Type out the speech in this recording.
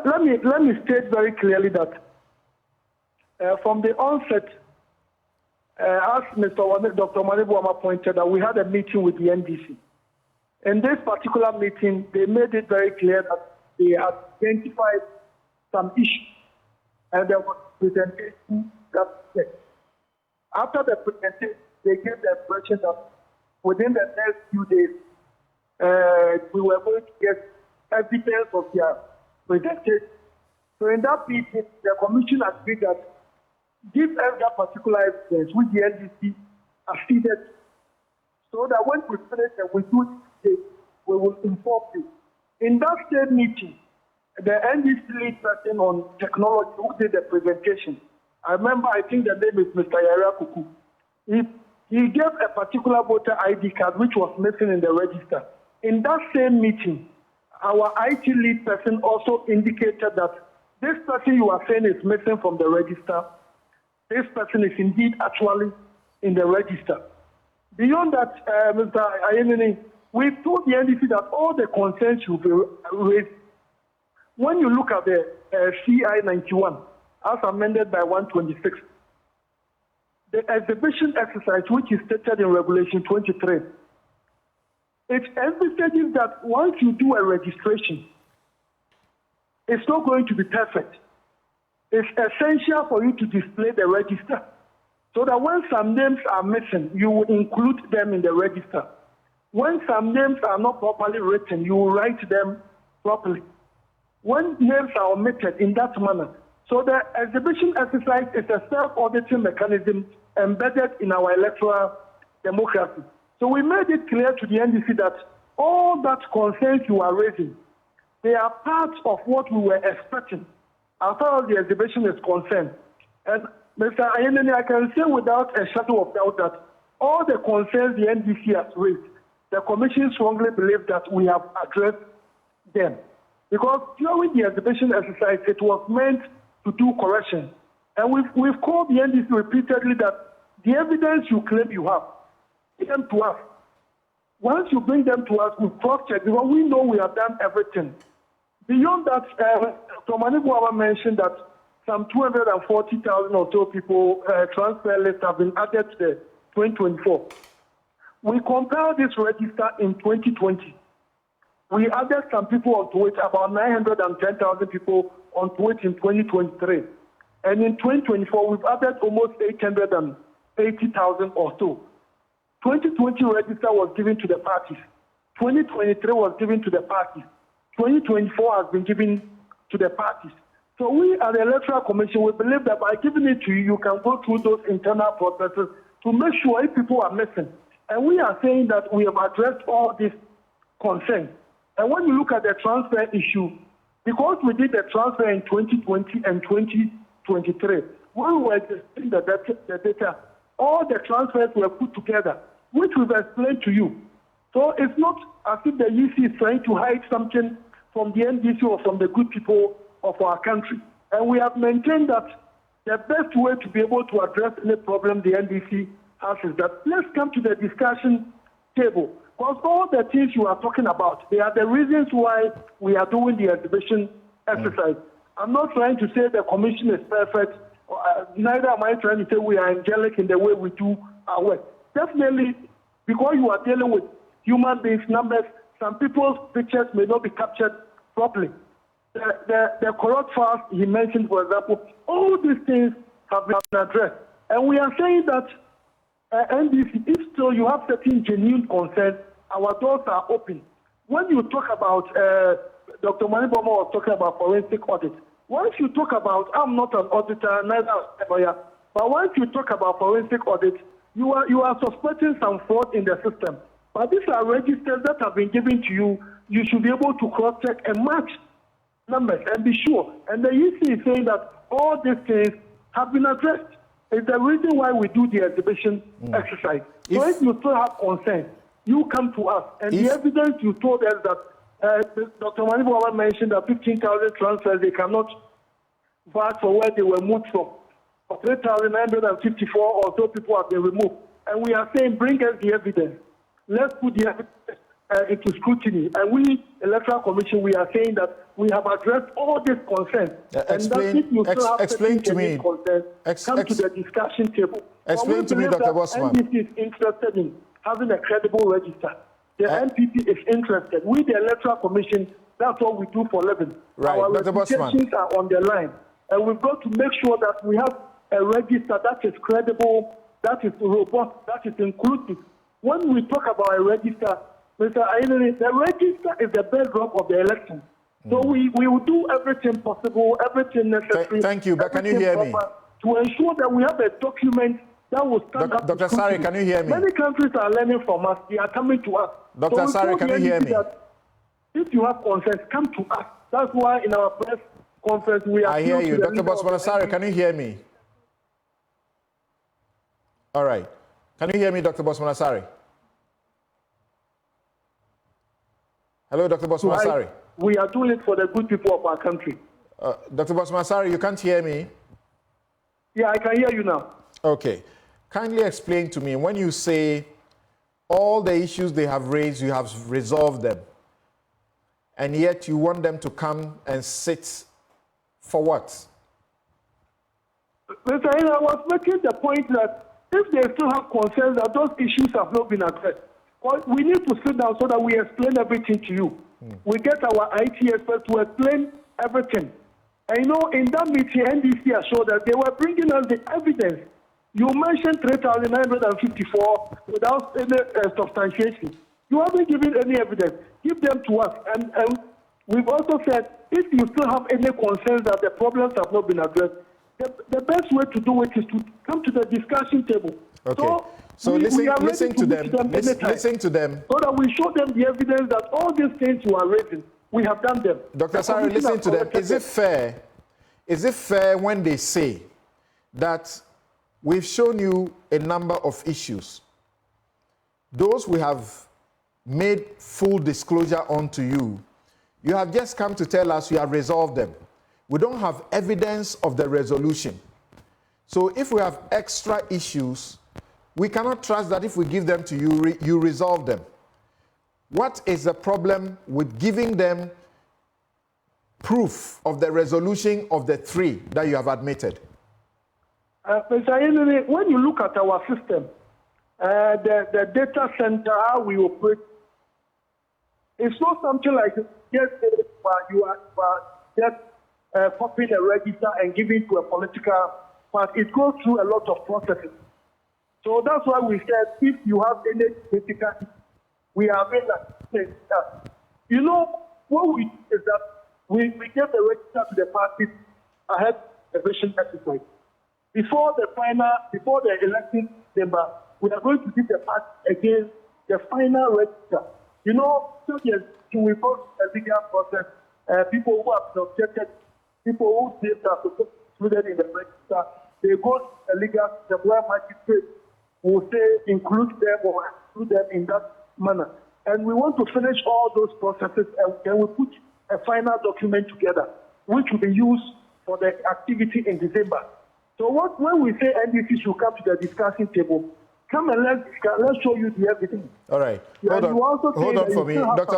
let me state very clearly that from the onset, as Dr. Manibuama pointed out, we had a meeting with the NDC. In this particular meeting, they made it very clear that they identified some issues, and there was a presentation that said. After the presentation, they gave the impression that within the next few days, we were going to get evidence of their presentation. So in that meeting, the commission agreed that give us that particular evidence which the NDC acceded, so that when we finish and we do it, we will inform you. In that same meeting, the NDC lead person on technology who did the presentation, I remember, I think the name is Mr. Yara Kuku. He gave a particular voter ID card which was missing in the register. In that same meeting, our IT lead person also indicated that this person you are saying is missing from the register. This person is indeed actually in the register. Beyond that, Mr. Ayenini, we've told the NDC that all the concerns will be raised. When you look at the CI 91, as amended by 126, the exhibition exercise, which is stated in Regulation 23, it envisages that once you do a registration, it's not going to be perfect. It's essential for you to display the register so that when some names are missing, you will include them in the register. When some names are not properly written, you will write them properly. When names are omitted in that manner. So the exhibition exercise is a self-auditing mechanism embedded in our electoral democracy. So we made it clear to the NDC that all that concerns you are raising, they are part of what we were expecting as far as the exhibition is concerned. And Mr. Ayenene, I can say without a shadow of doubt that all the concerns the NDC has raised, the Commission strongly believes that we have addressed them. Because during the exhibition exercise, it was meant to do correction. And we've called the NDC repeatedly that the evidence you claim you have, bring them to us. Once you bring them to us, we cross-check, because we know we have done everything. Beyond that, Dr. Manibuama mentioned that some 240,000 or so people transfer lists have been added to the 2024. We compiled this register in 2020. We added some people onto it, about 910,000 people onto it in 2023. And in 2024, we've added almost 880,000 or so. 2020 register was given to the parties. 2023 was given to the parties. 2024 has been given to the parties. So we at the Electoral Commission, we believe that by giving it to you, you can go through those internal processes to make sure if people are missing. And we are saying that we have addressed all these concerns. And when you look at the transfer issue, because we did the transfer in 2020 and 2023, when we were displaying the data, all the transfers were put together, which we've explained to you. So it's not as if the EC is trying to hide something from the NDC or from the good people of our country. And we have maintained that the best way to be able to address any problem the NDC has is that let's come to the discussion table. Because all the things you are talking about, they are the reasons why we are doing the exhibition exercise. I'm not trying to say the commission is perfect. Neither am I trying to say we are angelic in the way we do our work. Definitely, because you are dealing with human beings, numbers, some people's pictures may not be captured properly. The corrupt files he mentioned, for example, all these things have been addressed. And we are saying that NDC, if still you have certain genuine concerns, our doors are open. When you talk about, Dr. Manibuama was talking about forensic audit. Once you talk about, I'm not an auditor, neither a lawyer, but once you talk about forensic audit, you are suspecting some fraud in the system. But these are registers that have been given to you. You should be able to cross-check and match numbers and be sure. And the EC is saying that all these things have been addressed. It's the reason why we do the exhibition exercise. So if you still have concerns, you come to us. And the evidence you told us that Dr. Manibuama mentioned that 15,000 transfers, they cannot vouch for where they were moved from. 3,954 or so people have been removed. And we are saying, bring us the evidence. Let's put the evidence into scrutiny. And we, Electoral Commission, we are saying that we have addressed all these concerns. Explain to me. Come to the discussion table. Explain to me, Dr. Bossman. NDC is interested in having a credible register. The NPP is interested. We, the Electoral Commission, that's what we do for a living. Right, Our Dr. reputations are on the line. And we've got to make sure that we have a register that is credible, that is robust, that is inclusive. When we talk about a register, Mr. Ainene, the register is the bedrock of the election. So we will do everything possible, everything necessary. Thank you, but can you hear me? To ensure that we have a document that will stand up. Dr. Asare, can you hear me? Many countries are learning from us. They are coming to us. Dr. Asare, can you hear me? If you have concerns, come to us. That's why in our press conference we are. I hear you. Dr. Bossman Asare, can you hear me? All right. Can you hear me, Dr. Bossman Asare? Hello, Dr. Bossman Asare. We are doing it for the good people of our country. Dr. Bossman Asare, you can't hear me? Yeah, I can hear you now. Okay. Kindly explain to me, when you say all the issues they have raised, you have resolved them, and yet you want them to come and sit for what? Mr. I was making the point that if they still have concerns that those issues have not been addressed, we need to sit down so that we explain everything to you. We get our IT experts to explain everything. And you know, in that meeting, NDC assured that they were bringing us the evidence. You mentioned 3,954 without any substantiation. You haven't given any evidence. Give them to us. And we've also said, if you still have any concerns that the problems have not been addressed, the best way to do it is to come to the discussion table. Okay. So listen to them. Listen to them. So that we show them the evidence that all these things you are raising, we have done them. Dr. Asare, listen to them. Is it fair? Is it fair when they say that we've shown you a number of issues? Those we have made full disclosure on to you. You have just come to tell us you have resolved them. We don't have evidence of the resolution. So if we have extra issues, we cannot trust that if we give them to you, you resolve them. What is the problem with giving them proof of the resolution of the three that you have admitted? Mr. Ainene, when you look at our system, the data center, how we operate, it's not something like just you are just copying a register and giving to a political party. It goes through a lot of processes. So that's why we said if you have any political, we are very that. You know, what we do is that we give the register to the parties ahead of the vision exercise. Before the election December, we are going to give the party again the final register. You know, so yes, we go to a legal process. People who have objected, people who are included in the register, they go to a legal system where magistrates will say include them or exclude them in that manner. And we want to finish all those processes and then we put a final document together, which will be used for the activity in December. So when we say NDC should come to the discussion table, come and let's show you the evidence. All right. Hold on for me. Dr.